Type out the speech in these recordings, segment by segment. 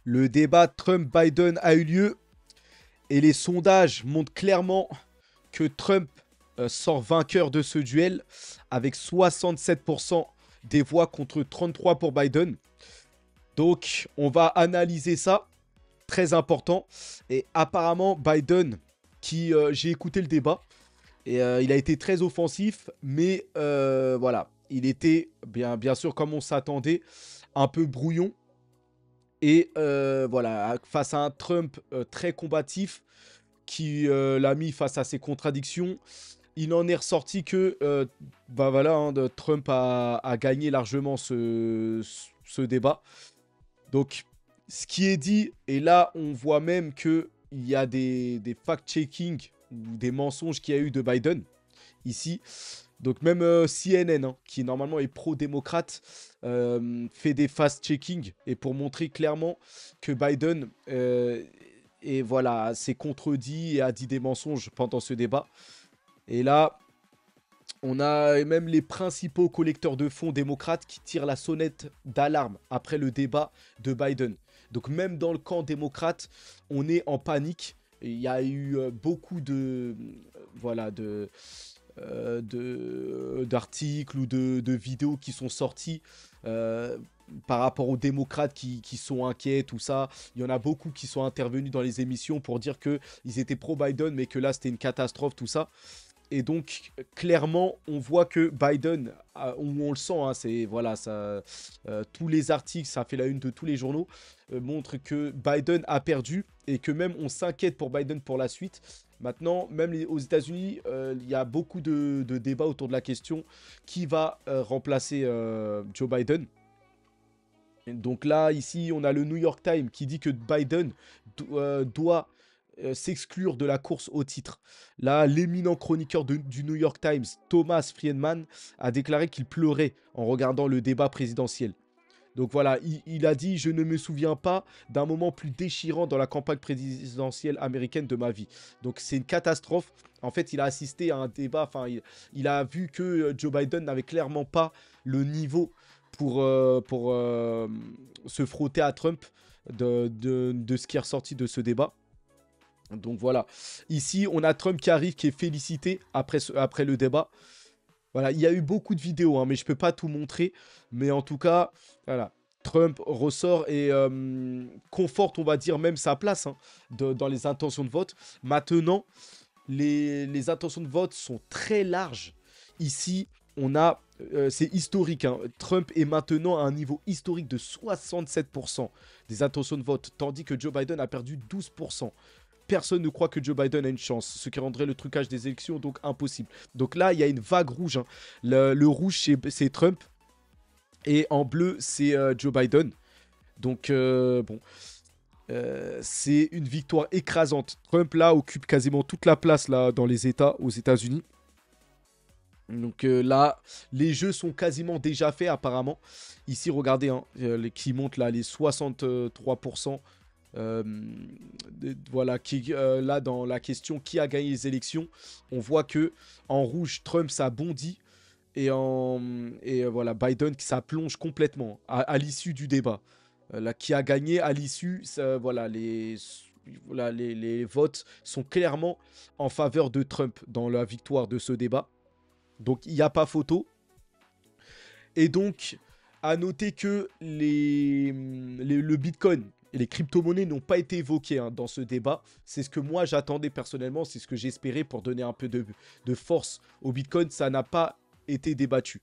Le débat Trump-Biden a eu lieu et les sondages montrent clairement que Trump sort vainqueur de ce duel avec 67% des voix contre 33 pour Biden. Donc, on va analyser ça, très important. Et apparemment, Biden, j'ai écouté le débat, et il a été très offensif, mais voilà, il était, bien sûr, comme on s'attendait, un peu brouillon. Et voilà, face à un Trump très combatif qui l'a mis face à ses contradictions, il en est ressorti que bah voilà, hein, Trump a gagné largement ce débat. Donc, ce qui est dit, et là, on voit même qu'il y a des fact-checking ou des mensonges qu'il y a eu de Biden ici. Donc même CNN, hein, qui normalement est pro-démocrate, fait des fast-checking et pour montrer clairement que Biden et voilà, s'est contredit et a dit des mensonges pendant ce débat. Et là, on a même les principaux collecteurs de fonds démocrates qui tirent la sonnette d'alarme après le débat de Biden. Donc même dans le camp démocrate, on est en panique. Il y a eu beaucoup voilà, d'articles ou de vidéos qui sont sortis par rapport aux démocrates qui sont inquiets, tout ça. Il y en a beaucoup qui sont intervenus dans les émissions pour dire qu'ils étaient pro-Biden, mais que là, c'était une catastrophe, tout ça. Et donc, clairement, on voit que Biden, on le sent, hein, c'est voilà, ça, tous les articles, ça fait la une de tous les journaux, montrent que Biden a perdu et que même on s'inquiète pour Biden pour la suite. Maintenant, même aux États-Unis, il y a beaucoup de débats autour de la question qui va remplacer Joe Biden. Et donc là, ici, on a le New York Times qui dit que Biden doit s'exclure de la course au titre. Là, l'éminent chroniqueur du New York Times, Thomas Friedman, a déclaré qu'il pleurait en regardant le débat présidentiel. Donc voilà, il a dit « Je ne me souviens pas d'un moment plus déchirant dans la campagne présidentielle américaine de ma vie ». Donc c'est une catastrophe. En fait, il a assisté à un débat, enfin, il a vu que Joe Biden n'avait clairement pas le niveau pour se frotter à Trump de ce qui est ressorti de ce débat. Donc voilà, ici on a Trump qui arrive, qui est félicité après le débat. Voilà, il y a eu beaucoup de vidéos, hein, mais je peux pas tout montrer. Mais en tout cas, voilà, Trump ressort et conforte, on va dire, même sa place hein, dans les intentions de vote. Maintenant, les intentions de vote sont très larges. Ici, on a, c'est historique, hein, Trump est maintenant à un niveau historique de 67% des intentions de vote, tandis que Joe Biden a perdu 12%. Personne ne croit que Joe Biden a une chance, ce qui rendrait le trucage des élections donc impossible. Donc là, il y a une vague rouge. Hein. Le rouge, c'est Trump. Et en bleu, c'est Joe Biden. Donc, bon, c'est une victoire écrasante. Trump, là, occupe quasiment toute la place là, dans les États, aux États-Unis. Donc là, les jeux sont quasiment déjà faits, apparemment. Ici, regardez, hein, qui montent là, les 63%. Voilà, là dans la question qui a gagné les élections, on voit que en rouge Trump ça bondit et voilà Biden ça plonge complètement à l'issue du débat. Là qui a gagné à l'issue, voilà les votes sont clairement en faveur de Trump dans la victoire de ce débat. Donc il n'y a pas photo. Et donc, à noter que le Bitcoin et les crypto-monnaies n'ont pas été évoquées hein, dans ce débat. C'est ce que moi j'attendais personnellement, c'est ce que j'espérais pour donner un peu de force au Bitcoin. Ça n'a pas été débattu.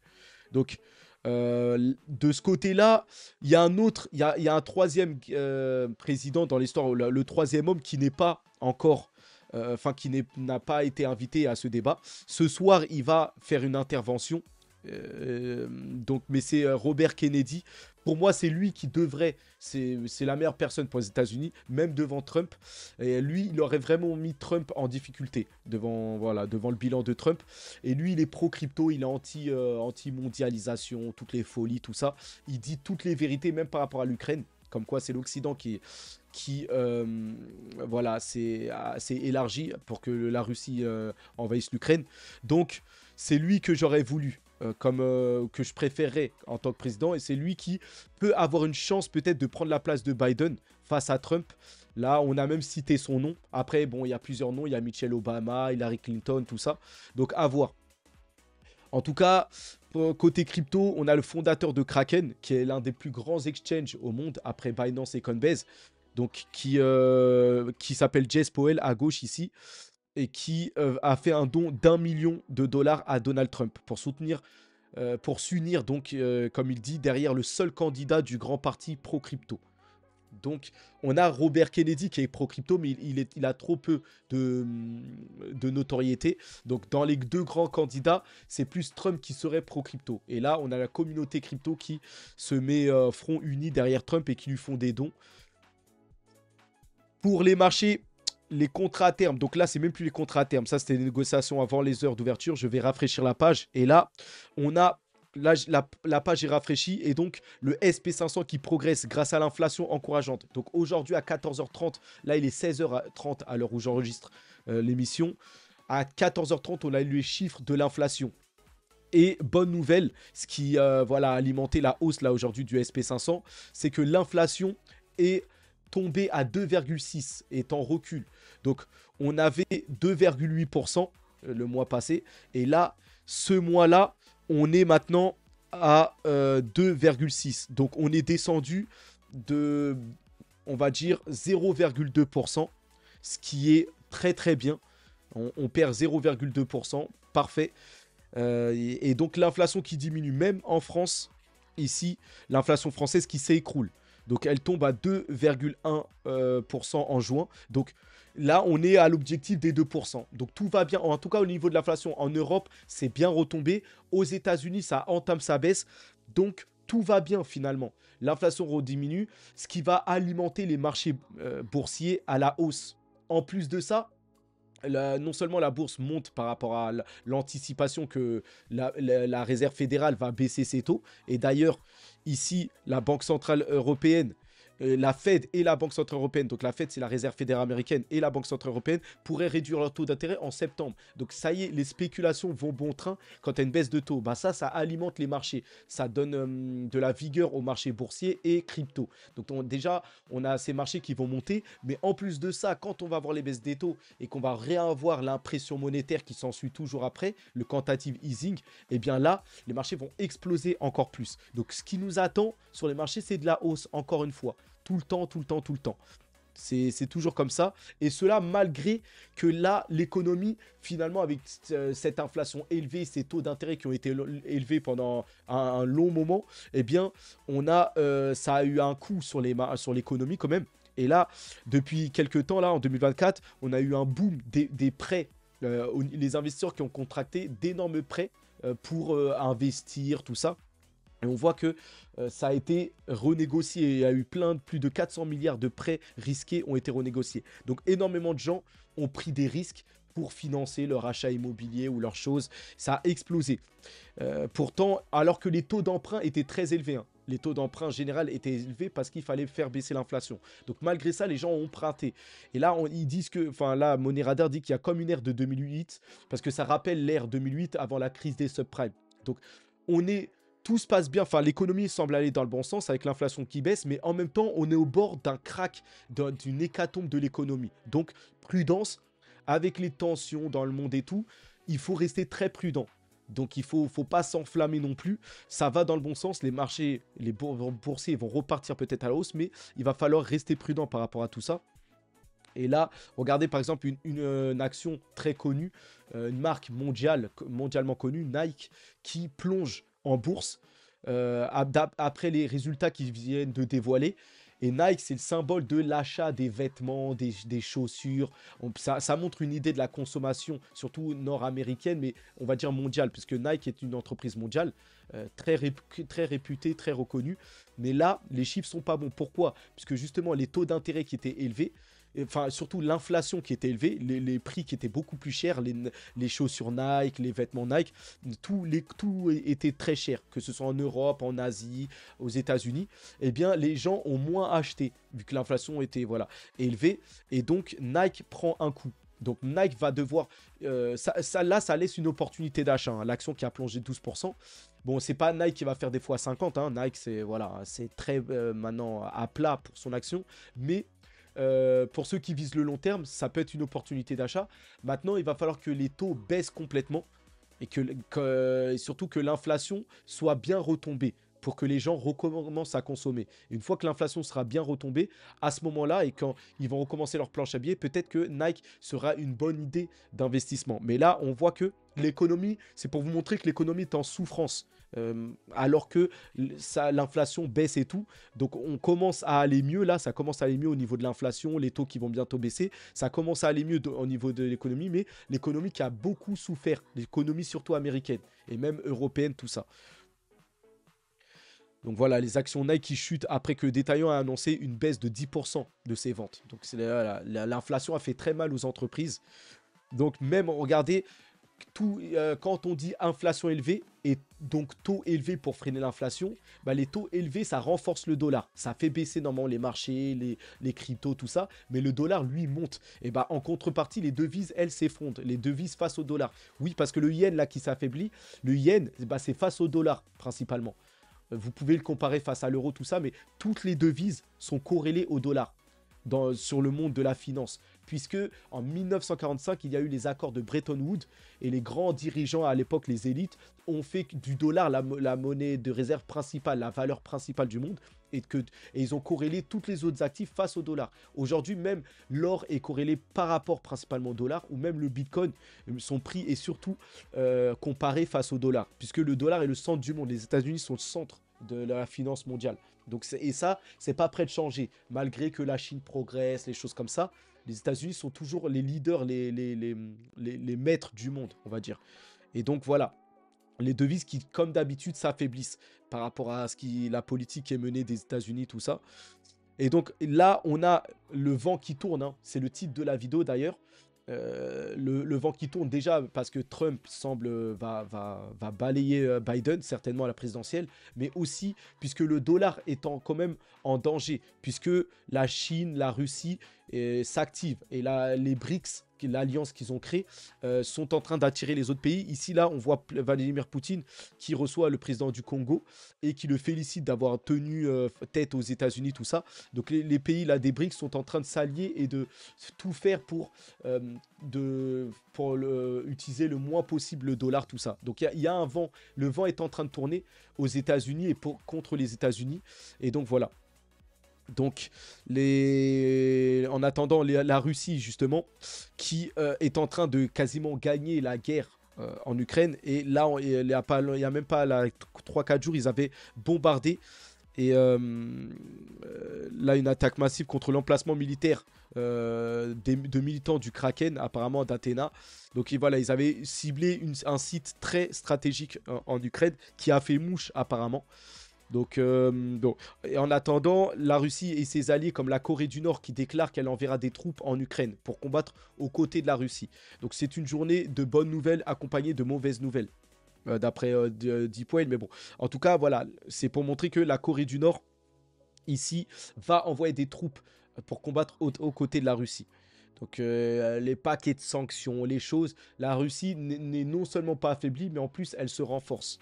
Donc, de ce côté-là, il y a il y a un troisième président dans l'histoire, le troisième homme qui n'est pas encore enfin n'a pas été invité à ce débat. Ce soir, il va faire une intervention. Donc, mais c'est Robert Kennedy. Pour moi, c'est lui qui devrait. C'est la meilleure personne pour les États-Unis, même devant Trump. Et lui, il aurait vraiment mis Trump en difficulté voilà, devant le bilan de Trump. Et lui, il est pro-crypto, il est anti-mondialisation, toutes les folies, tout ça. Il dit toutes les vérités, même par rapport à l'Ukraine. Comme quoi, c'est l'Occident qui voilà, s'est élargi pour que la Russie envahisse l'Ukraine. Donc, c'est lui que j'aurais voulu, que je préférerais en tant que président, et c'est lui qui peut avoir une chance peut-être de prendre la place de Biden face à Trump. Là, on a même cité son nom. Après, bon, il y a plusieurs noms. Il y a Michelle Obama, Hillary Clinton, tout ça. Donc, à voir. En tout cas, côté crypto, on a le fondateur de Kraken, qui est l'un des plus grands exchanges au monde, après Binance et Coinbase, donc qui s'appelle Jess Powell à gauche ici, et qui a fait un don d'1 million de dollars à Donald Trump pour s'unir, donc, comme il dit, derrière le seul candidat du grand parti pro-crypto. Donc, on a Robert Kennedy qui est pro-crypto, mais il a trop peu de notoriété. Donc, dans les deux grands candidats, c'est plus Trump qui serait pro-crypto. Et là, on a la communauté crypto qui se met front uni derrière Trump et qui lui font des dons. Pour les marchés, les contrats à terme. Donc là, c'est même plus les contrats à terme. Ça, c'était des négociations avant les heures d'ouverture. Je vais rafraîchir la page. Et là, on a... Là, la page est rafraîchie et donc le SP500 qui progresse grâce à l'inflation encourageante. Donc aujourd'hui à 14h30, là il est 16h30 à l'heure où j'enregistre l'émission. À 14h30, on a eu les chiffres de l'inflation. Et bonne nouvelle, ce qui voilà, a alimenté la hausse là aujourd'hui du SP500, c'est que l'inflation est tombée à 2,6, est en recul. Donc on avait 2,8% le mois passé. Et là, ce mois-là, on est maintenant à 2,6. Donc, on est descendu de, on va dire, 0,2%, ce qui est très, très bien. On perd 0,2%, parfait. Et donc, l'inflation qui diminue, même en France, ici, l'inflation française qui s'écroule. Donc, elle tombe à 2,1% en juin. Donc, là, on est à l'objectif des 2%. Donc, tout va bien. En tout cas, au niveau de l'inflation en Europe, c'est bien retombé. Aux États-Unis, ça entame sa baisse. Donc, tout va bien finalement. L'inflation rediminue, ce qui va alimenter les marchés boursiers à la hausse. En plus de ça, non seulement la bourse monte par rapport à l'anticipation que la Réserve fédérale va baisser ses taux. Et d'ailleurs, ici, la Banque centrale européenne, la Fed et la Banque centrale européenne, donc la Fed c'est la Réserve fédérale américaine et la Banque centrale européenne, pourraient réduire leur taux d'intérêt en septembre. Donc ça y est, les spéculations vont bon train quand il y a une baisse de taux. Bah ça alimente les marchés. Ça donne de la vigueur aux marchés boursiers et crypto. Donc déjà, on a ces marchés qui vont monter. Mais en plus de ça, quand on va voir les baisses des taux et qu'on va réavoir l'impression monétaire qui s'ensuit toujours après, le quantitative easing, et bien là, les marchés vont exploser encore plus. Donc ce qui nous attend sur les marchés, c'est de la hausse, encore une fois. Tout le temps, tout le temps, tout le temps. C'est toujours comme ça. Et cela malgré que là, l'économie, finalement, avec cette inflation élevée, ces taux d'intérêt qui ont été élevés pendant un long moment, eh bien, ça a eu un coup sur l'économie quand même. Et là, depuis quelques temps, là, en 2024, on a eu un boom des prêts. Les investisseurs qui ont contracté d'énormes prêts pour investir, tout ça. Et on voit que ça a été renégocié. Il y a eu plus de 400 milliards de prêts risqués ont été renégociés. Donc énormément de gens ont pris des risques pour financer leur achat immobilier ou leurs choses. Ça a explosé. Pourtant, alors que les taux d'emprunt étaient très élevés. Hein. Les taux d'emprunt général étaient élevés parce qu'il fallait faire baisser l'inflation. Donc malgré ça, les gens ont emprunté. Et là, ils disent que, enfin là, Money Radar dit qu'il y a comme une ère de 2008 parce que ça rappelle l'ère 2008 avant la crise des subprimes. Donc tout se passe bien, enfin l'économie semble aller dans le bon sens avec l'inflation qui baisse, mais en même temps on est au bord d'un crack, d'une hécatombe de l'économie. Donc prudence, avec les tensions dans le monde et tout, il faut rester très prudent. Donc il faut pas s'enflammer non plus, ça va dans le bon sens, les marchés, les boursiers vont repartir peut-être à la hausse, mais il va falloir rester prudent par rapport à tout ça. Et là, regardez par exemple une action très connue, une marque mondialement connue, Nike, qui plonge en bourse après les résultats qu'ils viennent de dévoiler. Et Nike, c'est le symbole de l'achat des vêtements, des chaussures. Ça montre une idée de la consommation, surtout nord-américaine, mais on va dire mondiale, puisque Nike est une entreprise mondiale, très réputée, très reconnue. Mais là, les chiffres sont pas bons. Pourquoi? Puisque justement, les taux d'intérêt qui étaient élevés, enfin surtout l'inflation qui était élevée, les prix qui étaient beaucoup plus chers, les chaussures Nike, les vêtements Nike, tout était très cher, que ce soit en Europe, en Asie, aux États-Unis. Eh bien, les gens ont moins acheté vu que l'inflation était élevée, et donc Nike prend un coup. Donc Nike va devoir... ça laisse une opportunité d'achat, hein. L'action qui a plongé 12%. Bon, c'est pas Nike qui va faire des fois 50, hein. Nike, c'est voilà, c'est très maintenant à plat pour son action. Mais pour ceux qui visent le long terme, ça peut être une opportunité d'achat. Maintenant, il va falloir que les taux baissent complètement et et surtout que l'inflation soit bien retombée pour que les gens recommencent à consommer. Et une fois que l'inflation sera bien retombée, à ce moment-là, et quand ils vont recommencer leur planche à billets, peut-être que Nike sera une bonne idée d'investissement. Mais là, on voit que l'économie, c'est pour vous montrer que l'économie est en souffrance. Alors que l'inflation baisse et tout. Donc on commence à aller mieux là, ça commence à aller mieux au niveau de l'inflation, les taux qui vont bientôt baisser, ça commence à aller mieux au niveau de l'économie, mais l'économie qui a beaucoup souffert, l'économie surtout américaine et même européenne, tout ça. Donc voilà, les actions Nike qui chutent après que le détaillant a annoncé une baisse de 10% de ses ventes. Donc l'inflation a fait très mal aux entreprises. Donc même, regardez, quand on dit inflation élevée et donc taux élevé pour freiner l'inflation, bah les taux élevés, ça renforce le dollar. Ça fait baisser normalement les marchés, les cryptos, tout ça. Mais le dollar, lui, monte. Et bah en contrepartie, les devises, elles, s'effondrent. Les devises face au dollar. Oui, parce que le yen, là, qui s'affaiblit, le yen, bah, c'est face au dollar, principalement. Vous pouvez le comparer face à l'euro, tout ça, mais toutes les devises sont corrélées au dollar sur le monde de la finance. Puisque en 1945, il y a eu les accords de Bretton Woods et les grands dirigeants à l'époque, les élites, ont fait du dollar la monnaie de réserve principale, la valeur principale du monde. Et ils ont corrélé toutes les autres actifs face au dollar. Aujourd'hui, même l'or est corrélé par rapport principalement au dollar, ou même le bitcoin, son prix est surtout comparé face au dollar. Puisque le dollar est le centre du monde. Les États-Unis sont le centre de la finance mondiale. Donc et ça, c'est pas prêt de changer. Malgré que la Chine progresse, les choses comme ça, les États-Unis sont toujours les leaders, les maîtres du monde, on va dire. Et donc voilà, les devises qui, comme d'habitude, s'affaiblissent par rapport à la politique qui est menée des États-Unis, tout ça. Et donc là, on a le vent qui tourne, hein. C'est le titre de la vidéo d'ailleurs. Le vent qui tourne déjà parce que Trump semble va balayer Biden certainement à la présidentielle, mais aussi puisque le dollar est quand même en danger, puisque la Chine, la Russie s'activent et les BRICS, l'alliance qu'ils ont créée, sont en train d'attirer les autres pays. Ici, là, on voit Vladimir Poutine qui reçoit le président du Congo et qui le félicite d'avoir tenu tête aux États-Unis, tout ça. Donc les pays là des BRICS sont en train de s'allier et de tout faire pour utiliser le moins possible le dollar, tout ça. Donc il y a un vent, le vent est en train de tourner aux États-Unis et contre les États-Unis. Et donc voilà. Donc, en attendant, la Russie, justement, qui est en train de quasiment gagner la guerre en Ukraine. Et là, il n'y a même pas 3-4 jours, ils avaient bombardé. Et là, une attaque massive contre l'emplacement militaire de militants du Kraken, apparemment d'Athéna. Donc voilà, ils avaient ciblé un site très stratégique en Ukraine qui a fait mouche, apparemment. Donc, et en attendant, la Russie et ses alliés comme la Corée du Nord qui déclarent qu'elle enverra des troupes en Ukraine pour combattre aux côtés de la Russie. Donc c'est une journée de bonnes nouvelles accompagnée de mauvaises nouvelles, d'après Deep Whale. Mais bon, en tout cas, voilà, c'est pour montrer que la Corée du Nord, ici, va envoyer des troupes pour combattre aux côtés de la Russie. Donc les paquets de sanctions, les choses, la Russie n'est non seulement pas affaiblie, mais en plus elle se renforce.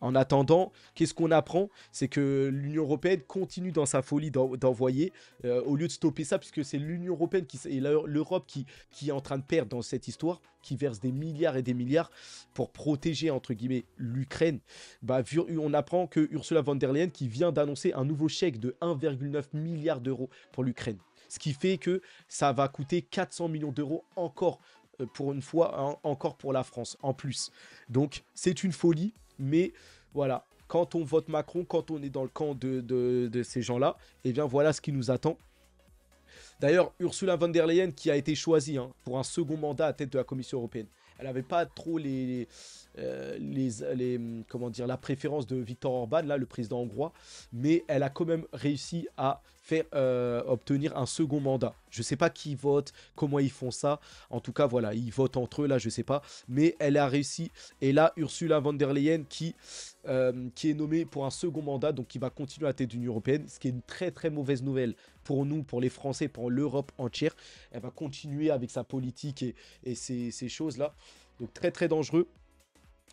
En attendant, qu'est-ce qu'on apprend? C'est que l'Union européenne continue dans sa folie d'envoyer, au lieu de stopper ça, puisque c'est l'Union européenne et l'Europe qui est en train de perdre dans cette histoire, qui verse des milliards et des milliards pour protéger, entre guillemets, l'Ukraine. Bah, on apprend que Ursula von der Leyen qui vient d'annoncer un nouveau chèque de 1,9 milliard d'euros pour l'Ukraine. Ce qui fait que ça va coûter 400 millions d'euros encore, pour une fois, hein, encore pour la France, en plus. Donc, c'est une folie. Mais voilà, quand on vote Macron, quand on est dans le camp de ces gens-là, eh bien voilà ce qui nous attend. D'ailleurs, Ursula von der Leyen qui a été choisie pour un second mandat à tête de la Commission européenne. Elle n'avait pas trop comment dire, la préférence de Viktor Orban, là, le président hongrois, mais elle a quand même réussi à faire obtenir un second mandat. Je ne sais pas qui vote, comment ils font ça. En tout cas, voilà, ils votent entre eux, là, je ne sais pas. Mais elle a réussi. Et là, Ursula von der Leyen qui est nommée pour un second mandat, donc qui va continuer à la tête de l'Union européenne, ce qui est une très très mauvaise nouvelle pour nous, pour les Français, pour l'Europe entière. Elle va continuer avec sa politique et ces choses-là. Donc très très dangereux.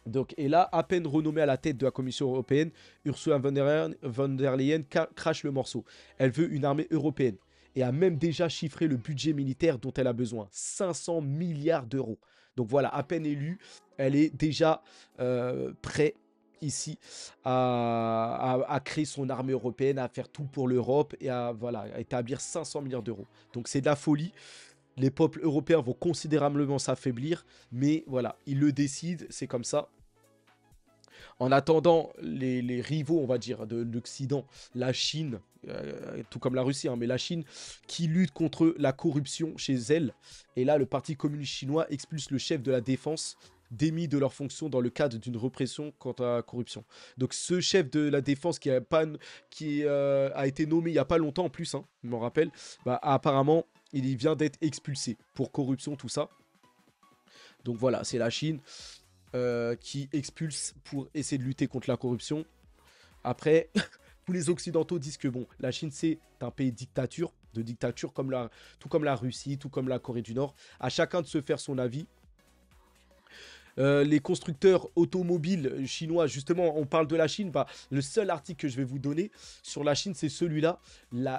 Donc, et là, à peine renommée à la tête de la Commission européenne, Ursula von der Leyen crache le morceau. Elle veut une armée européenne et a même déjà chiffré le budget militaire dont elle a besoin. 500 milliards d'euros. Donc voilà, à peine élue, elle est déjà prête ici à créer son armée européenne, à faire tout pour l'Europe et à, voilà, à établir 500 milliards d'euros. Donc c'est de la folie. Les peuples européens vont considérablement s'affaiblir, mais voilà, ils le décident, c'est comme ça. En attendant, les rivaux, on va dire, de l'Occident, la Chine, tout comme la Russie, hein, mais la Chine, qui lutte contre la corruption chez elle. Et là, le Parti communiste chinois expulse le chef de la défense, démis de leur fonction dans le cadre d'une répression contre la corruption. Donc ce chef de la défense a été nommé il n'y a pas longtemps en plus, hein, je m'en rappelle, bah, apparemment il vient d'être expulsé pour corruption, tout ça. Donc voilà, c'est la Chine qui expulse pour essayer de lutter contre la corruption. Après, tous les Occidentaux disent que bon, la Chine c'est un pays de dictature tout comme la Russie, tout comme la Corée du Nord. À chacun de se faire son avis. Les constructeurs automobiles chinois, justement, on parle de la Chine, bah, le seul article que je vais vous donner sur la Chine, c'est celui-là,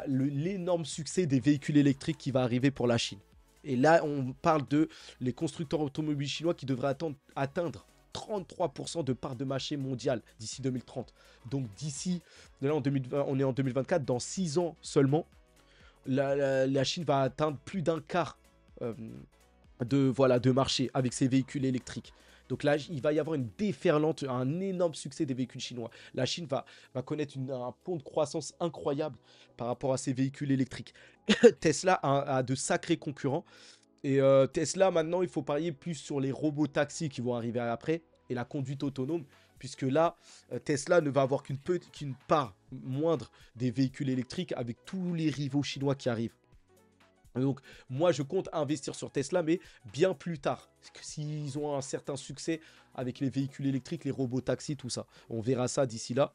l'énorme succès des véhicules électriques qui va arriver pour la Chine. Et là, on parle de les constructeurs automobiles chinois qui devraient atteindre 33% de part de marché mondial d'ici 2030. Donc d'ici, là on est en 2024, dans 6 ans seulement, la Chine va atteindre plus d'un quart de marché avec ses véhicules électriques. Donc là, il va y avoir une déferlante, un énorme succès des véhicules chinois. La Chine va connaître un pont de croissance incroyable par rapport à ses véhicules électriques. Tesla a de sacrés concurrents. Et Tesla, maintenant, il faut parier plus sur les robots taxis qui vont arriver après et la conduite autonome. Puisque là, Tesla ne va avoir qu'une part moindre des véhicules électriques avec tous les rivaux chinois qui arrivent. Donc moi je compte investir sur Tesla mais bien plus tard, parce que s'ils ont un certain succès avec les véhicules électriques, les robots taxis, tout ça, on verra ça d'ici là.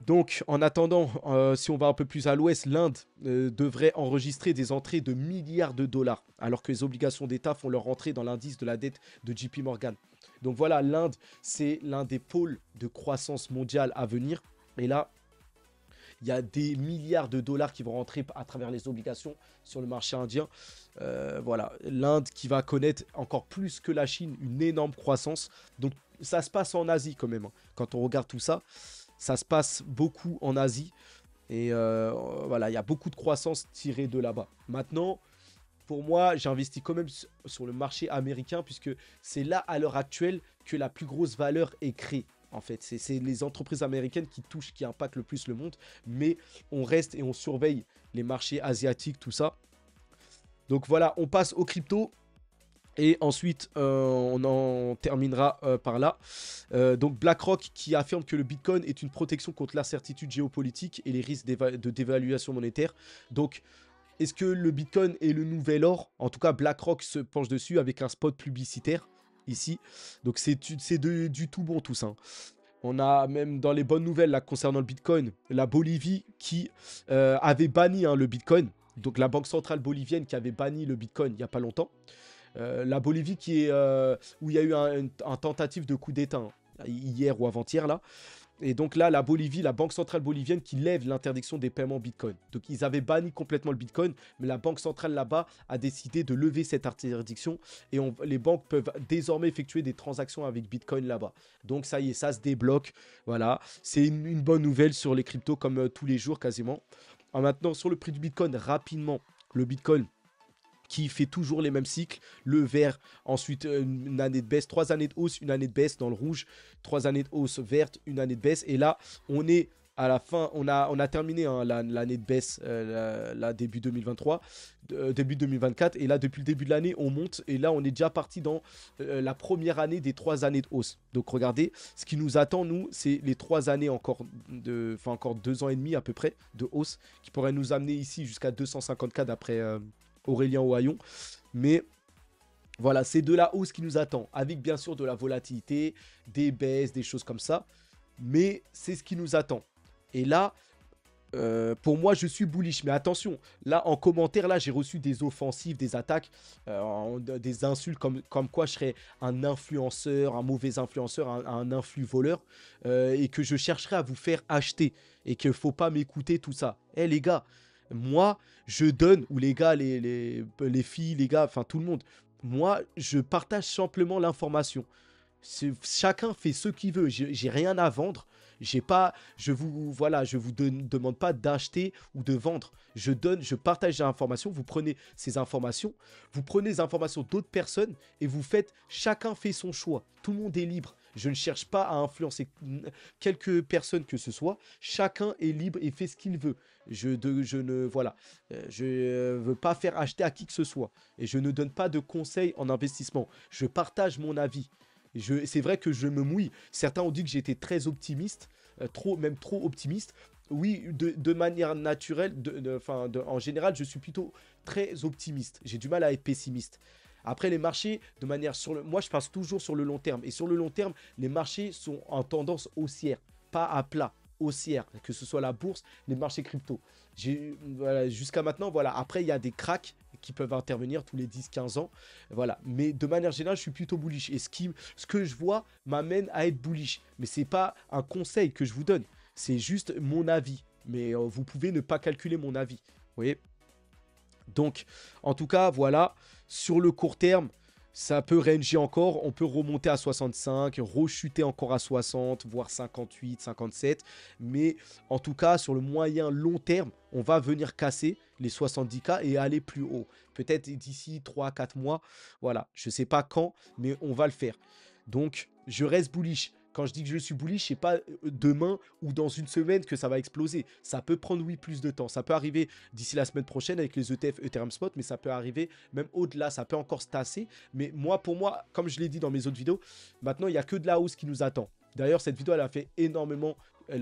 Donc en attendant, si on va un peu plus à l'ouest, l'Inde devrait enregistrer des entrées de milliards de dollars, alors que les obligations d'État font leur entrée dans l'indice de la dette de JP Morgan. Donc voilà, l'Inde c'est l'un des pôles de croissance mondiale à venir, et là il y a des milliards de dollars qui vont rentrer à travers les obligations sur le marché indien. Voilà, l'Inde qui va connaître encore plus que la Chine une énorme croissance. Donc ça se passe en Asie quand même. Hein. Quand on regarde tout ça, ça se passe beaucoup en Asie. Et voilà, il y a beaucoup de croissance tirée de là-bas. Maintenant, pour moi, j'investis quand même sur le marché américain puisque c'est là, à l'heure actuelle, que la plus grosse valeur est créée. En fait, c'est les entreprises américaines qui impactent le plus le monde. Mais on reste et on surveille les marchés asiatiques, tout ça. Donc voilà, on passe aux cryptos. Et ensuite, on en terminera par là. Donc BlackRock qui affirme que le Bitcoin est une protection contre l'incertitude géopolitique et les risques de dévaluation monétaire. Donc, est-ce que le Bitcoin est le nouvel or? En tout cas, BlackRock se penche dessus avec un spot publicitaire. Ici, donc c'est du tout bon tout ça. On a même dans les bonnes nouvelles là concernant le Bitcoin, la Bolivie qui avait banni le Bitcoin, donc la banque centrale bolivienne qui avait banni le Bitcoin il n'y a pas longtemps. La Bolivie qui est où il y a eu un tentative de coup d'État hier ou avant-hier là. Et donc là, la Bolivie, la banque centrale bolivienne qui lève l'interdiction des paiements Bitcoin. Donc ils avaient banni complètement le Bitcoin, mais la banque centrale là-bas a décidé de lever cette interdiction et les banques peuvent désormais effectuer des transactions avec Bitcoin là-bas. Donc ça y est, ça se débloque. Voilà, c'est une bonne nouvelle sur les cryptos comme tous les jours quasiment. Alors maintenant, sur le prix du Bitcoin, rapidement, le Bitcoin qui fait toujours les mêmes cycles, le vert, ensuite une année de baisse, 3 années de hausse, une année de baisse dans le rouge, 3 années de hausse verte, une année de baisse, et là, on est à la fin, on a terminé hein, l'année de baisse, début 2023, début 2024. Et là, depuis le début de l'année, on monte. Et là, on est déjà parti dans la première année des 3 années de hausse. Donc, regardez, ce qui nous attend, nous, c'est les 3 années encore, enfin encore 2 ans et demi à peu près de hausse, qui pourrait nous amener ici jusqu'à 250K d'après Aurélien Ohayon. Mais voilà, c'est de la hausse qui nous attend, avec bien sûr de la volatilité, des baisses, des choses comme ça. Mais c'est ce qui nous attend. Et là, pour moi, je suis bullish. Mais attention, là, en commentaire, là, j'ai reçu des offensives, des attaques, des insultes comme quoi je serais un influenceur, un mauvais influenceur, un influ voleur, et que je chercherais à vous faire acheter, et qu'il ne faut pas m'écouter, tout ça. Eh les gars, moi, je donne, ou les gars, les filles, les gars, enfin tout le monde, moi, je partage simplement l'information. Chacun fait ce qu'il veut. J'ai rien à vendre. J'ai pas, voilà, je vous demande pas d'acheter ou de vendre. Je partage l'information. Vous prenez ces informations, vous prenez les informations d'autres personnes et vous faites. Chacun fait son choix. Tout le monde est libre. Je ne cherche pas à influencer quelques personnes que ce soit. Chacun est libre et fait ce qu'il veut. Voilà, je veux pas faire acheter à qui que ce soit et je ne donne pas de conseils en investissement. Je partage mon avis. C'est vrai que je me mouille. Certains ont dit que j'étais très optimiste, même trop optimiste. Oui, de manière naturelle, en général, je suis plutôt très optimiste. J'ai du mal à être pessimiste. Après, les marchés, de manière moi, je passe toujours sur le long terme. Et sur le long terme, les marchés sont en tendance haussière, pas à plat, haussière. Que ce soit la bourse, les marchés crypto. Voilà, jusqu'à maintenant, voilà. Après, il y a des cracks qui peuvent intervenir tous les 10-15 ans. Voilà. Mais de manière générale, je suis plutôt bullish. Et ce que je vois m'amène à être bullish. Mais ce n'est pas un conseil que je vous donne. C'est juste mon avis. Mais vous pouvez ne pas calculer mon avis. Vous voyez ? Donc, en tout cas, voilà. Sur le court terme, ça peut ranger encore. On peut remonter à 65, rechuter encore à 60, voire 58, 57. Mais en tout cas, sur le moyen long terme, on va venir casser les 70K et aller plus haut. Peut-être d'ici 3-4 mois. Voilà, je ne sais pas quand, mais on va le faire. Donc, je reste bullish. Quand je dis que je suis bullish, c'est pas demain ou dans une semaine que ça va exploser. Ça peut prendre, oui, plus de temps. Ça peut arriver d'ici la semaine prochaine avec les ETF Ethereum Spot, mais ça peut arriver même au-delà. Ça peut encore se tasser. Mais moi, pour moi, comme je l'ai dit dans mes autres vidéos, maintenant, il n'y a que de la hausse qui nous attend. D'ailleurs, cette vidéo, elle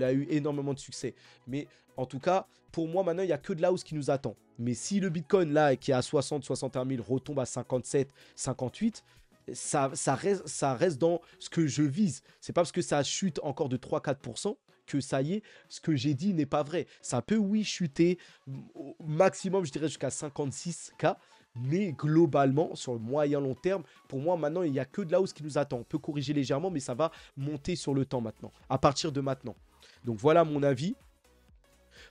a eu énormément de succès. Mais en tout cas, pour moi, maintenant, il n'y a que de la hausse qui nous attend. Mais si le Bitcoin, là, qui est à 60, 61 000, retombe à 57, 58... Ça reste dans ce que je vise. C'est pas parce que ça chute encore de 3-4% que ça y est, ce que j'ai dit n'est pas vrai. Ça peut, oui, chuter au maximum, je dirais, jusqu'à 56K. Mais globalement, sur le moyen long terme, pour moi, maintenant, il n'y a que de la hausse qui nous attend. On peut corriger légèrement, mais ça va monter sur le temps maintenant, à partir de maintenant. Donc voilà mon avis.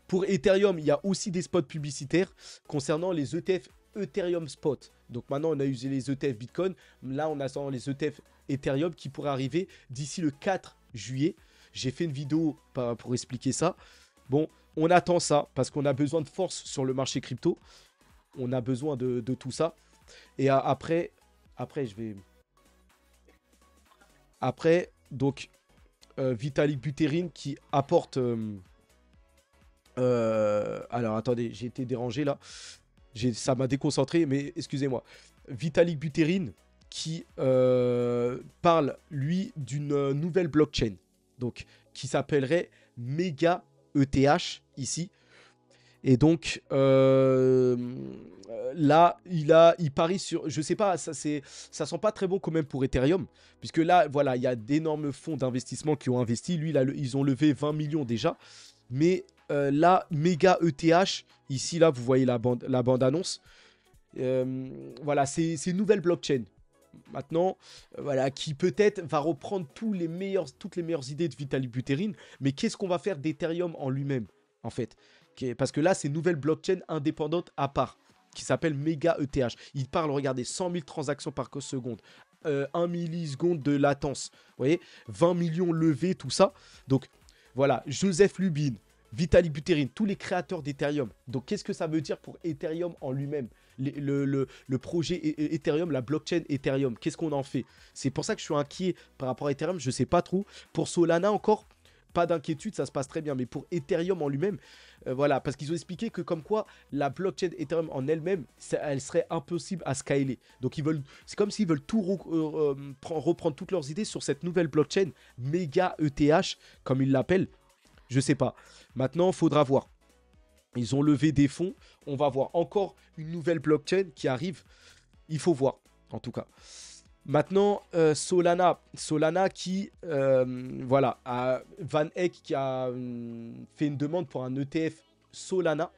Pour Ethereum, il y a aussi des spots publicitaires concernant les ETF Ethereum Spot. Donc maintenant, on a usé les ETF Bitcoin. Là, on a les ETF Ethereum qui pourraient arriver d'ici le 4 juillet. J'ai fait une vidéo pour expliquer ça. Bon, on attend ça parce qu'on a besoin de force sur le marché crypto. On a besoin de tout ça. Et après, je vais... Après, donc, Vitalik Buterin qui apporte... alors, attendez, j'ai été dérangé là. Ça m'a déconcentré, mais excusez-moi. Vitalik Buterin qui parle, lui, d'une nouvelle blockchain. Donc, qui s'appellerait Mega ETH, ici. Et donc, là, il parie sur... Je sais pas, ça sent pas très bon quand même pour Ethereum. Puisque là, voilà, il y a d'énormes fonds d'investissement qui ont investi. Lui, ils ont levé 20 millions déjà. Mais là, Mega ETH, ici, là, vous voyez la bande-annonce. Voilà, c'est une nouvelle blockchain. Maintenant, voilà, qui peut-être va reprendre toutes les meilleures idées de Vitalik Buterin. Mais qu'est-ce qu'on va faire d'Ethereum en lui-même, en fait? Parce que là, c'est une nouvelle blockchain indépendante à part, qui s'appelle Mega ETH. Il parle, regardez, 100 000 transactions par seconde, 1 milliseconde de latence, vous voyez, 20 millions levés, tout ça. Donc, voilà, Joseph Lubin, Vitalik Buterin, tous les créateurs d'Ethereum. Donc, qu'est-ce que ça veut dire pour Ethereum en lui-même? Le projet Ethereum, la blockchain Ethereum, qu'est-ce qu'on en fait? C'est pour ça que je suis inquiet par rapport à Ethereum, je ne sais pas trop. Pour Solana encore, pas d'inquiétude, ça se passe très bien. Mais pour Ethereum en lui-même, voilà, parce qu'ils ont expliqué que comme quoi la blockchain Ethereum en elle-même, elle serait impossible à scaler. Donc c'est comme s'ils veulent tout reprendre toutes leurs idées sur cette nouvelle blockchain, méga ETH, comme ils l'appellent. Je sais pas. Maintenant, faudra voir. Ils ont levé des fonds. On va voir encore une nouvelle blockchain qui arrive. Il faut voir, en tout cas. Maintenant, Solana. Solana qui, voilà, Van Eck qui a fait une demande pour un ETF Solana.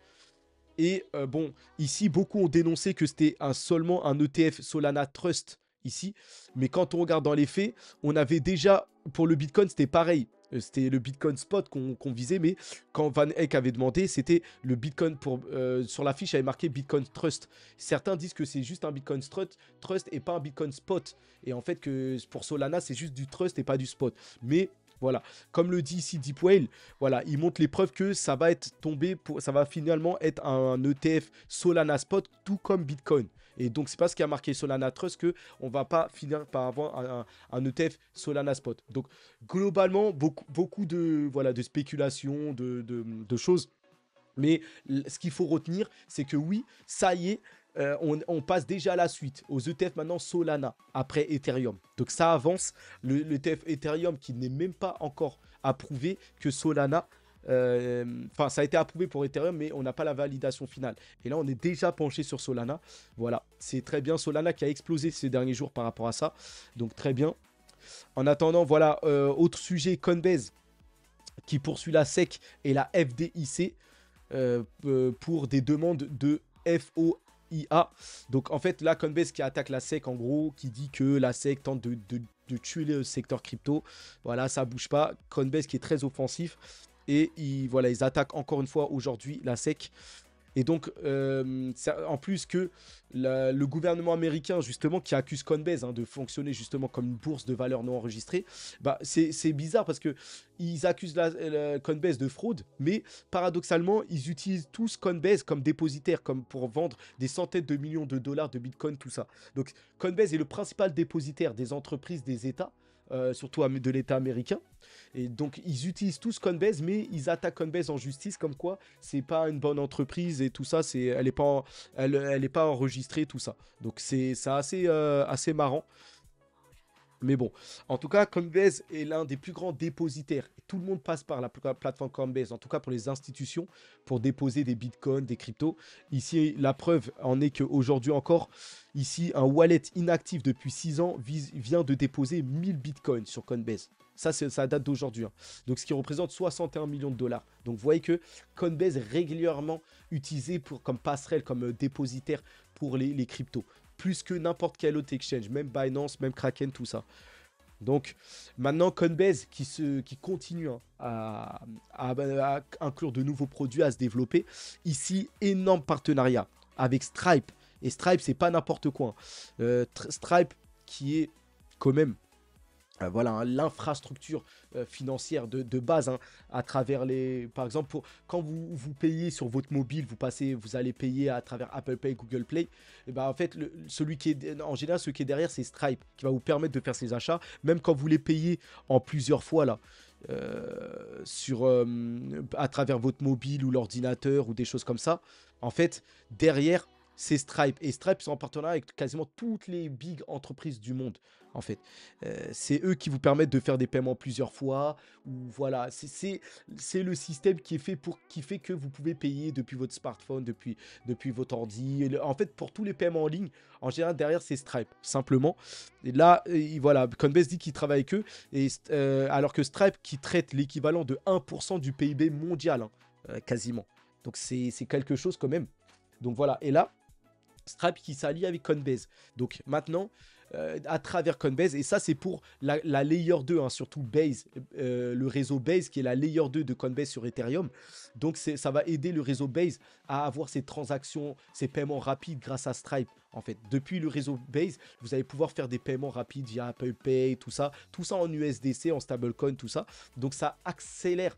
Et bon, ici, beaucoup ont dénoncé que c'était seulement un ETF Solana Trust ici. Mais quand on regarde dans les faits, on avait déjà, pour le Bitcoin, c'était pareil. C'était le Bitcoin Spot qu'on visait, mais quand Van Eck avait demandé, c'était le Bitcoin sur la fiche, il avait marqué Bitcoin Trust. Certains disent que c'est juste un Bitcoin Trust et pas un Bitcoin Spot. Et en fait, que pour Solana, c'est juste du Trust et pas du Spot. Mais voilà, comme le dit ici Deep Whale, voilà, il montre les preuves que ça va être ça va finalement être un ETF Solana Spot, tout comme Bitcoin. Et donc, c'est pas ce qui a marqué Solana Trust qu'on va pas finir par avoir un ETF Solana Spot. Donc, globalement, beaucoup de, voilà, de spéculations, de choses. Mais ce qu'il faut retenir, c'est que oui, ça y est, on passe déjà à la suite, aux ETF maintenant Solana, après Ethereum. Donc ça avance, le ETF Ethereum qui n'est même pas encore approuvé que Solana. Enfin, ça a été approuvé pour Ethereum, mais on n'a pas la validation finale. Et là, on est déjà penché sur Solana. Voilà, c'est très bien. Solana qui a explosé ces derniers jours par rapport à ça. Donc très bien. En attendant, voilà, autre sujet, Coinbase qui poursuit la SEC et la FDIC pour des demandes de FOIA. Donc en fait, là, Coinbase qui attaque la SEC, en gros, qui dit que la SEC tente de tuer le secteur crypto. Voilà, ça bouge pas. Coinbase qui est très offensif. Et voilà, ils attaquent encore une fois aujourd'hui la SEC. Et donc, en plus que le gouvernement américain, justement, qui accuse Coinbase de fonctionner justement comme une bourse de valeur non enregistrée, bah, c'est bizarre parce qu'ils accusent la Coinbase de fraude, mais paradoxalement, ils utilisent tous Coinbase comme dépositaire, comme pour vendre des centaines de millions de dollars de Bitcoin, tout ça. Donc, Coinbase est le principal dépositaire des entreprises, des États. Surtout de l'État américain. Et donc, ils utilisent tous Coinbase, mais ils attaquent Coinbase en justice, comme quoi c'est pas une bonne entreprise et tout ça, elle est pas enregistrée, tout ça. Donc, c'est assez marrant. Mais bon, en tout cas, Coinbase est l'un des plus grands dépositaires. Et tout le monde passe par la plateforme Coinbase, en tout cas pour les institutions, pour déposer des bitcoins, des cryptos. Ici, la preuve en est qu'aujourd'hui encore, ici, un wallet inactif depuis 6 ans vient de déposer 1000 bitcoins sur Coinbase. Ça date d'aujourd'hui. Donc, ce qui représente 61 millions de dollars. Donc, vous voyez que Coinbase est régulièrement utilisé comme passerelle, comme dépositaire pour les cryptos. Plus que n'importe quel autre exchange, même Binance, même Kraken, tout ça. Donc maintenant Coinbase qui continue à inclure de nouveaux produits, à se développer. Ici, énorme partenariat avec Stripe. Et Stripe, c'est pas n'importe quoi. Stripe qui est quand même voilà, l'infrastructure financière de base à travers par exemple, quand vous payez sur votre mobile, vous allez payer à travers Apple Pay, Google Play. Et ben en fait, en général, ce qui est derrière, c'est Stripe qui va vous permettre de faire ces achats, même quand vous les payez en plusieurs fois là. À travers votre mobile ou l'ordinateur ou des choses comme ça. En fait, derrière, c'est Stripe. Et Stripe sont en partenariat avec quasiment toutes les big entreprises du monde, en fait. C'est eux qui vous permettent de faire des paiements plusieurs fois. Ou voilà, c'est le système qui fait que vous pouvez payer depuis votre smartphone, depuis votre ordi. En fait, pour tous les paiements en ligne, en général, derrière, c'est Stripe, simplement. Et là, voilà, Coinbase dit qu'il travaille avec eux. Alors que Stripe, qui traite l'équivalent de 1% du PIB mondial, quasiment. Donc, c'est quelque chose quand même. Donc, voilà. Et là, Stripe qui s'allie avec Coinbase. Donc maintenant, à travers Coinbase, et ça c'est pour la Layer 2, surtout Base, le réseau Base qui est la Layer 2 de Coinbase sur Ethereum. Donc ça va aider le réseau Base à avoir ces transactions, ces paiements rapides grâce à Stripe. En fait, depuis le réseau Base, vous allez pouvoir faire des paiements rapides via Apple Pay, tout ça en USDC, en stablecoin, tout ça. Donc ça accélère,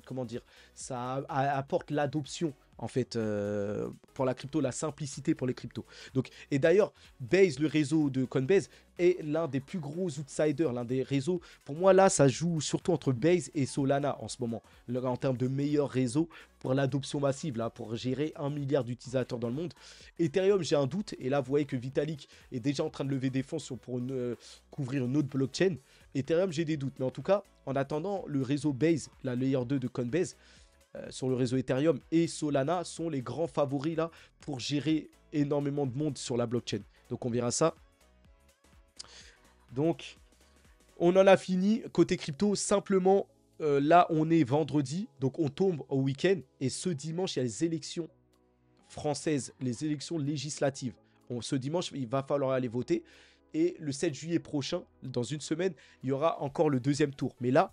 comment dire, ça apporte l'adoption en fait, pour la crypto, la simplicité pour les cryptos. Donc, et d'ailleurs, Base, le réseau de Coinbase, est l'un des plus gros outsiders, l'un des réseaux. Pour moi, là, ça joue surtout entre Base et Solana en ce moment, en termes de meilleurs réseaux pour l'adoption massive, là, pour gérer 1 milliard d'utilisateurs dans le monde. Ethereum, j'ai un doute, et là, vous voyez que Vitalik est déjà en train de lever des fonds pour couvrir une autre blockchain. Ethereum, j'ai des doutes, mais en tout cas, en attendant, le réseau Base, la layer 2 de Coinbase, sur le réseau Ethereum et Solana sont les grands favoris là pour gérer énormément de monde sur la blockchain. Donc on verra ça. Donc on en a fini côté crypto. Simplement là on est vendredi, donc on tombe au week-end et ce dimanche il y a les élections françaises, les élections législatives. Ce dimanche il va falloir aller voter. Et le 7 juillet prochain, dans une semaine, il y aura encore le deuxième tour. Mais là,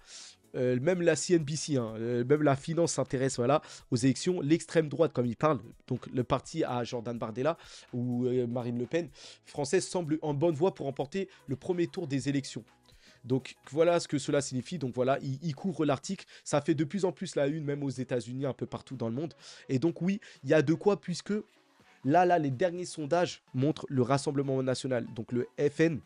même la CNBC, hein, même la finance s'intéresse voilà, aux élections. L'extrême droite, comme il parle, donc le parti à Jordan Bardella ou Marine Le Pen, française, semble en bonne voie pour remporter le premier tour des élections. Donc voilà ce que cela signifie. Donc voilà, il couvre l'article. Ça fait de plus en plus la une, même aux États-Unis, un peu partout dans le monde. Et donc oui, il y a de quoi, puisque là, les derniers sondages montrent le Rassemblement national, donc le FN,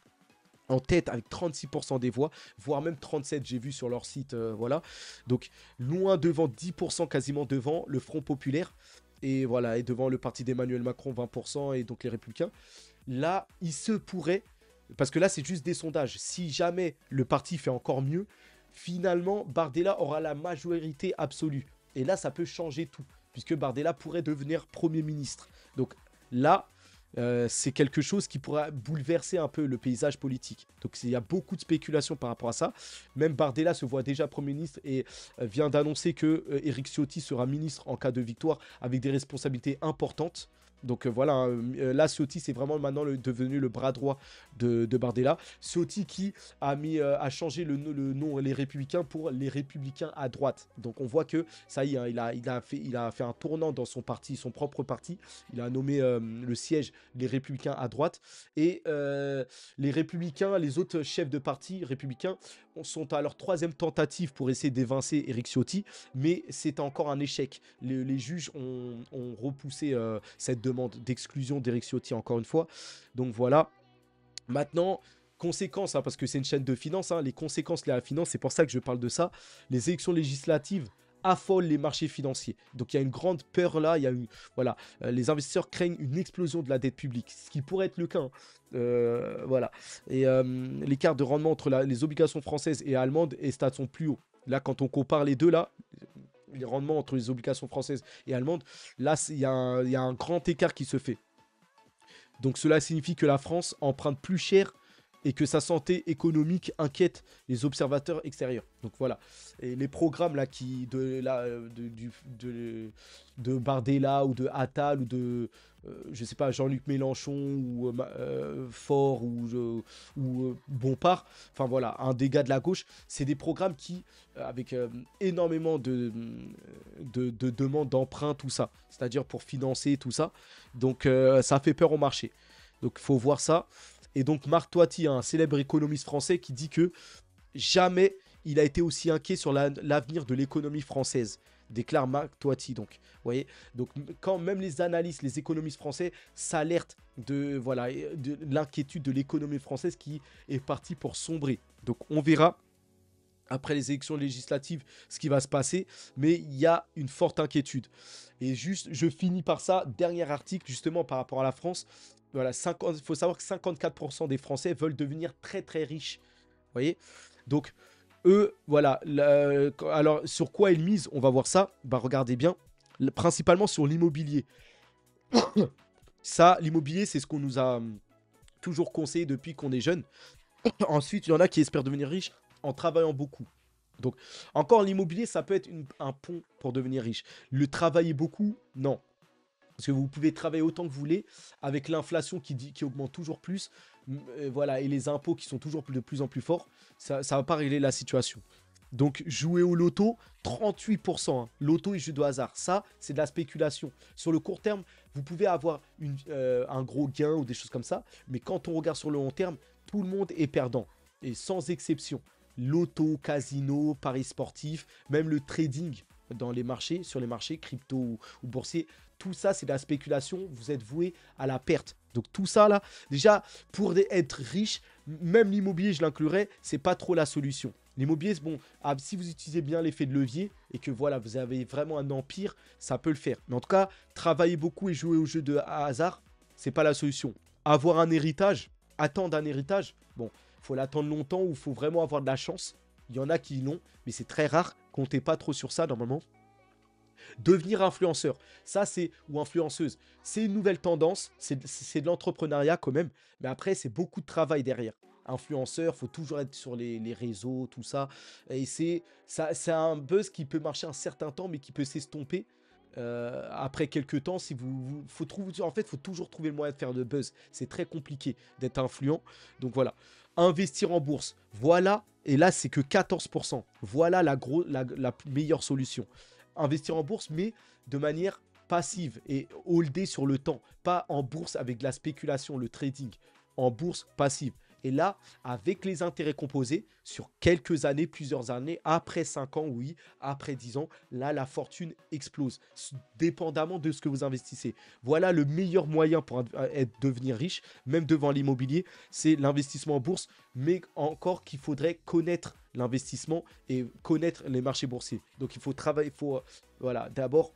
en tête avec 36% des voix, voire même 37%, j'ai vu sur leur site, voilà. Donc, loin devant, 10% quasiment devant le Front Populaire, et voilà, et devant le parti d'Emmanuel Macron, 20%, et donc les Républicains. Là, il se pourrait, parce que là, c'est juste des sondages, si jamais le parti fait encore mieux, finalement, Bardella aura la majorité absolue. Et là, ça peut changer tout, puisque Bardella pourrait devenir Premier ministre. Donc là, c'est quelque chose qui pourra bouleverser un peu le paysage politique. Donc il y a beaucoup de spéculations par rapport à ça. Même Bardella se voit déjà Premier ministre et vient d'annoncer que Éric Ciotti sera ministre en cas de victoire avec des responsabilités importantes. Donc voilà, là Ciotti c'est vraiment maintenant devenu le bras droit de Bardella. Ciotti qui a changé le nom Les Républicains pour Les Républicains à droite. Donc on voit que ça y est, hein, il a fait un tournant dans son parti, son propre parti. Il a nommé le siège Les Républicains à droite. Et les Républicains, les autres chefs de parti républicains sont à leur troisième tentative pour essayer d'évincer Éric Ciotti. Mais c'est encore un échec. Les juges ont repoussé cette demande d'exclusion d'Éric Ciotti encore une fois. Donc voilà. Maintenant, conséquences, hein, parce que c'est une chaîne de finance, hein, les conséquences liées à la finance, c'est pour ça que je parle de ça. Les élections législatives affolent les marchés financiers. Donc il y a une grande peur là, voilà, les investisseurs craignent une explosion de la dette publique, ce qui pourrait être le cas. Hein. Voilà. Et l'écart de rendement entre les obligations françaises et allemandes est à son plus haut. Là, quand on compare les deux là, les rendements entre les obligations françaises et allemandes, là, il y a un grand écart qui se fait. Donc cela signifie que la France emprunte plus cher et que sa santé économique inquiète les observateurs extérieurs. Donc voilà. Et les programmes là de Bardella ou de Attal ou de je sais pas, Jean-Luc Mélenchon ou Faure ou Bompard, enfin voilà, un des gars de la gauche, c'est des programmes qui, avec énormément de demandes d'emprunt, tout ça, c'est-à-dire pour financer tout ça, donc ça fait peur au marché. Donc il faut voir ça. Et donc Marc Toiti, un célèbre économiste français, qui dit que jamais il a été aussi inquiet sur l'avenir de l'économie française, déclare Marc Toiti. Donc, vous voyez, donc quand même les analystes, les économistes français s'alertent de l'inquiétude de l'économie française qui est partie pour sombrer. Donc on verra après les élections législatives ce qui va se passer, mais il y a une forte inquiétude. Et juste, je finis par ça, dernier article justement par rapport à la France. Voilà, il faut savoir que 54% des Français veulent devenir très très riches. Vous voyez? Donc, eux, voilà. Alors, sur quoi ils misent? On va voir ça. Bah, regardez bien. Principalement sur l'immobilier. Ça, l'immobilier, c'est ce qu'on nous a toujours conseillé depuis qu'on est jeune. Ensuite, il y en a qui espèrent devenir riches en travaillant beaucoup. Donc, encore l'immobilier, ça peut être un pont pour devenir riche. Le travailler beaucoup, non. Parce que vous pouvez travailler autant que vous voulez, avec l'inflation qui augmente toujours plus, voilà, et les impôts qui sont de plus en plus forts, ça ne va pas régler la situation. Donc, jouer au loto, 38%. Hein. Loto et jeu de hasard, ça, c'est de la spéculation. Sur le court terme, vous pouvez avoir un gros gain ou des choses comme ça, mais quand on regarde sur le long terme, tout le monde est perdant, et sans exception. Loto, casino, paris sportifs, même le trading. dans les marchés, sur les marchés crypto ou boursiers, tout ça, c'est de la spéculation. Vous êtes voué à la perte. Donc tout ça, là, déjà, pour être riche, même l'immobilier, je l'inclurais, c'est pas trop la solution. L'immobilier, c'est bon, si vous utilisez bien l'effet de levier et que voilà, vous avez vraiment un empire, ça peut le faire. Mais en tout cas, travailler beaucoup et jouer au jeu de hasard, c'est pas la solution. Avoir un héritage, attendre un héritage, bon, il faut l'attendre longtemps ou il faut vraiment avoir de la chance. Il y en a qui l'ont, mais c'est très rare. Comptez pas trop sur ça normalement. Devenir influenceur, ça c'est, ou influenceuse, c'est une nouvelle tendance, c'est de l'entrepreneuriat quand même, mais après c'est beaucoup de travail derrière. Influenceur, faut toujours être sur les réseaux, tout ça, et c'est un buzz qui peut marcher un certain temps, mais qui peut s'estomper. Après quelques temps, si faut trouver, en fait, faut toujours trouver le moyen de faire de buzz. C'est très compliqué d'être influent. Donc voilà. Investir en bourse, voilà. Et là, c'est que 14%. Voilà la meilleure solution. Investir en bourse, mais de manière passive et holder sur le temps. Pas en bourse avec de la spéculation, le trading. En bourse passive. Et là, avec les intérêts composés, sur quelques années, plusieurs années, après 5 ans, oui, après 10 ans, là, la fortune explose, dépendamment de ce que vous investissez. Voilà le meilleur moyen pour devenir riche, même devant l'immobilier, c'est l'investissement en bourse, mais encore qu'il faudrait connaître l'investissement et connaître les marchés boursiers. Donc, il faut travailler, il faut voilà, d'abord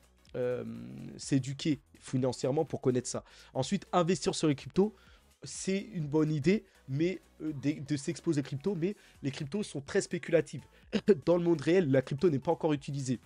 s'éduquer financièrement pour connaître ça. Ensuite, investir sur les cryptos, c'est une bonne idée, mais de s'exposer aux cryptos, mais les cryptos sont très spéculatives. Dans le monde réel, la crypto n'est pas encore utilisée.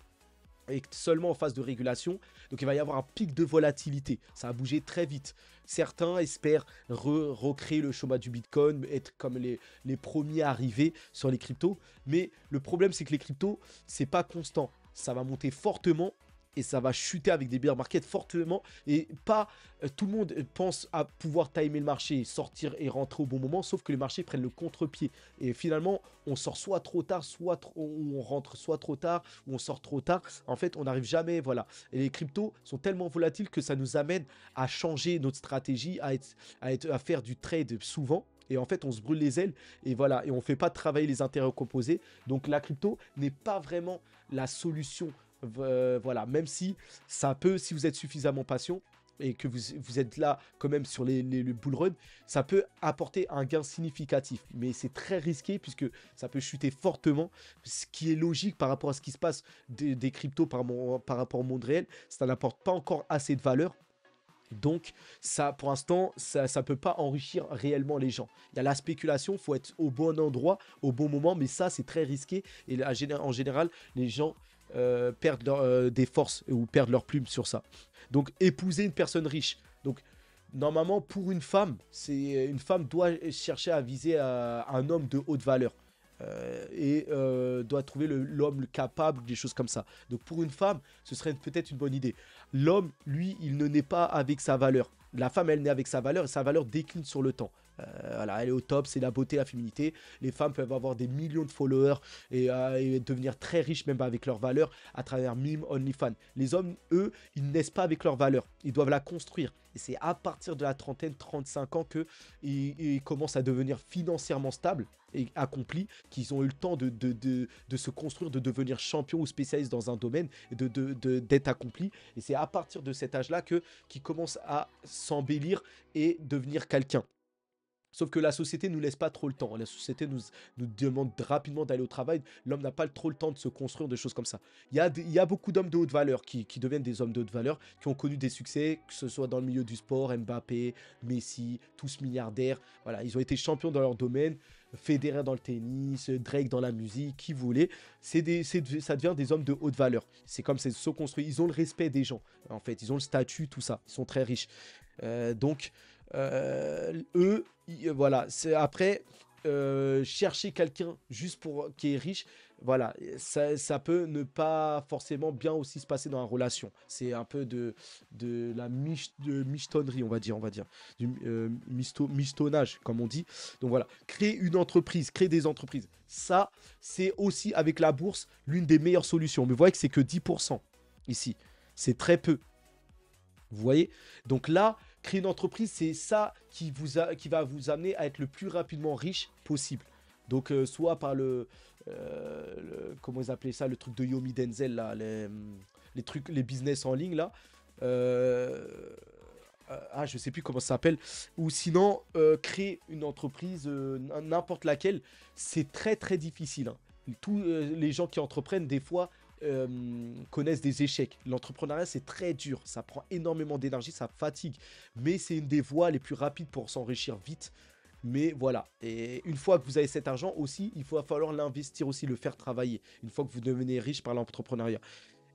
Et seulement en phase de régulation, donc il va y avoir un pic de volatilité, ça va bouger très vite. Certains espèrent recréer le schéma du Bitcoin, être comme les premiers à arriver sur les cryptos, mais le problème c'est que les cryptos, c'est pas constant, ça va monter fortement, et ça va chuter avec des bear markets fortement, et pas tout le monde pense à pouvoir timer le marché, sortir et rentrer au bon moment, sauf que les marchés prennent le contre-pied, et finalement on sort soit trop tard, soit on rentre soit trop tard, ou on sort trop tard, en fait on n'arrive jamais, voilà. Et les cryptos sont tellement volatiles que ça nous amène à changer notre stratégie, à faire du trade souvent. Et en fait, on se brûle les ailes et voilà, et on ne fait pas travailler les intérêts composés. Donc la crypto n'est pas vraiment la solution. Voilà, même si ça peut, si vous êtes suffisamment patient et que vous êtes là quand même sur le bull run, ça peut apporter un gain significatif. Mais c'est très risqué puisque ça peut chuter fortement, ce qui est logique par rapport à ce qui se passe des cryptos par rapport au monde réel. Ça n'apporte pas encore assez de valeur. Donc, ça, pour l'instant, ça ne peut pas enrichir réellement les gens. Il y a la spéculation, il faut être au bon endroit, au bon moment, mais ça, c'est très risqué. Et en général, les gens perdent des forces ou perdent leur plume sur ça. Donc, épouser une personne riche. Donc, normalement, pour une femme doit chercher à viser un homme de haute valeur. Et doit trouver l'homme capable, des choses comme ça. Donc pour une femme, ce serait peut-être une bonne idée. L'homme, lui, il ne naît pas avec sa valeur. La femme, elle naît avec sa valeur et sa valeur décline sur le temps. Voilà, elle est au top, c'est la beauté, la féminité. Les femmes peuvent avoir des millions de followers et devenir très riches même avec leur valeur à travers Mime, OnlyFans. Les hommes, eux, ils ne naissent pas avec leur valeur. Ils doivent la construire. Et c'est à partir de la trentaine, 35 ans qu'ils commencent à devenir financièrement stables et accomplis, qu'ils ont eu le temps de se construire, de devenir champion ou spécialiste dans un domaine et d'être accomplis. Et c'est à partir de cet âge-là qu'ils commencent à s'embellir et devenir quelqu'un. Sauf que la société ne nous laisse pas trop le temps. La société nous demande rapidement d'aller au travail. L'homme n'a pas trop le temps de se construire, des choses comme ça. Il y a beaucoup d'hommes de haute valeur qui deviennent des hommes de haute valeur, qui ont connu des succès, que ce soit dans le milieu du sport, Mbappé, Messi, tous milliardaires. Voilà, ils ont été champions dans leur domaine. Federer dans le tennis, Drake dans la musique, qui vous voulez. Ça devient des hommes de haute valeur. C'est comme c'est se construit. Ils ont le respect des gens. En fait, ils ont le statut, tout ça. Ils sont très riches. Donc, eux, voilà, c'est après chercher quelqu'un juste pour qui est riche, voilà, ça peut ne pas forcément bien aussi se passer dans la relation. C'est un peu de la michetonnerie, on va dire, du michetonnage, comme on dit. Donc voilà, créer une entreprise, créer des entreprises, ça, c'est aussi avec la bourse l'une des meilleures solutions. Mais vous voyez que c'est que 10% ici, c'est très peu. Vous voyez? Donc là, créer une entreprise, c'est ça qui va vous amener à être le plus rapidement riche possible. Donc, soit par comment ils appelaient ça, le truc de Yomi Denzel, là, les trucs, les business en ligne, là. Euh, je sais plus comment ça s'appelle. Ou sinon, créer une entreprise, n'importe laquelle, c'est très très difficile, hein. Tous les gens qui entreprennent, des fois, connaissent des échecs. L'entrepreneuriat, c'est très dur. Ça prend énormément d'énergie, ça fatigue. Mais c'est une des voies les plus rapides pour s'enrichir vite. Mais voilà. Et une fois que vous avez cet argent aussi, il va falloir l'investir aussi, le faire travailler. Une fois que vous devenez riche par l'entrepreneuriat.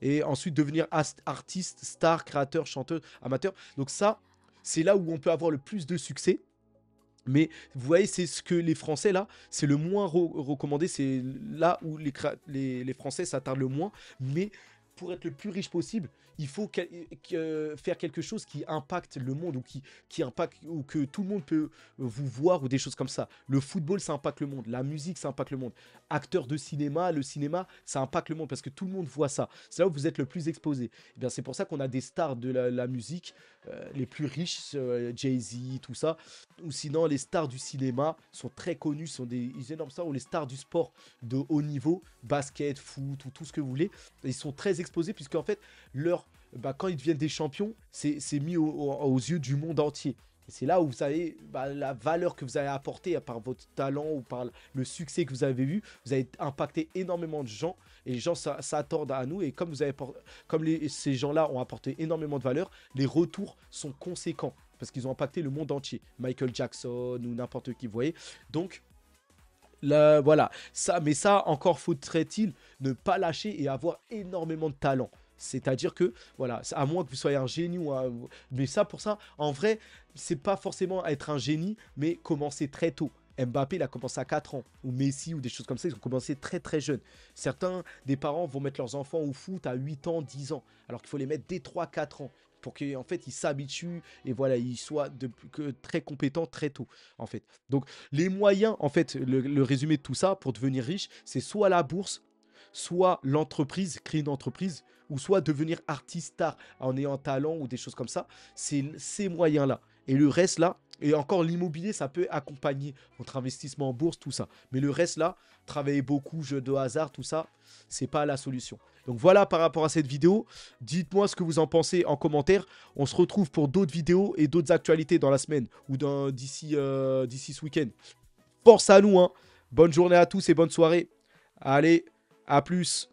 Et ensuite devenir artiste, star, créateur, chanteur, amateur. Donc ça, c'est là où on peut avoir le plus de succès. Mais vous voyez, c'est ce que les Français, là, c'est le moins recommandé. C'est là où les Français s'attardent le moins. Mais pour être le plus riche possible, il faut faire quelque chose qui impacte le monde ou qui impacte, ou que tout le monde peut vous voir ou des choses comme ça. Le football, ça impacte le monde. La musique, ça impacte le monde. Acteur de cinéma, le cinéma, ça impacte le monde parce que tout le monde voit ça. C'est là où vous êtes le plus exposé. Et bien, c'est pour ça qu'on a des stars de la musique les plus riches, Jay-Z, tout ça. Ou sinon, les stars du cinéma sont très connus, sont des énormes stars. Ou les stars du sport de haut niveau, basket, foot, ou tout ce que vous voulez. Ils sont très exposés puisqu'en fait, quand ils deviennent des champions, c'est mis aux yeux du monde entier. Et c'est là où vous avez la valeur que vous avez apportée par votre talent ou par le succès que vous avez eu. Vous avez impacté énormément de gens et les gens s'attendent à nous. Et comme, ces gens-là ont apporté énormément de valeur, les retours sont conséquents parce qu'ils ont impacté le monde entier. Michael Jackson ou n'importe qui, vous voyez. Donc, voilà. Mais ça, encore faudrait-il ne pas lâcher et avoir énormément de talent. C'est-à-dire que, voilà, à moins que vous soyez un génie mais ça, pour ça, en vrai, c'est pas forcément être un génie, mais commencer très tôt. Mbappé, il a commencé à 4 ans. Ou Messi, ou des choses comme ça, ils ont commencé très très jeunes. Certains des parents vont mettre leurs enfants au foot à 8 ans, 10 ans. Alors qu'il faut les mettre dès 3-4 ans. Pour qu'en fait, ils s'habituent et voilà, ils soient très compétents très tôt, en fait. Donc, les moyens, en fait, le résumé de tout ça, pour devenir riche, c'est soit la bourse, soit l'entreprise, créer une entreprise, ou soit devenir artiste star en ayant un talent ou des choses comme ça. C'est ces moyens-là. Et le reste là, et encore l'immobilier, ça peut accompagner votre investissement en bourse, tout ça. Mais le reste là, travailler beaucoup, jeux de hasard, tout ça, c'est pas la solution. Donc voilà par rapport à cette vidéo. Dites-moi ce que vous en pensez en commentaire. On se retrouve pour d'autres vidéos et d'autres actualités dans la semaine ou d'ici ce week-end. Force à nous, hein. Bonne journée à tous et bonne soirée. Allez, à plus.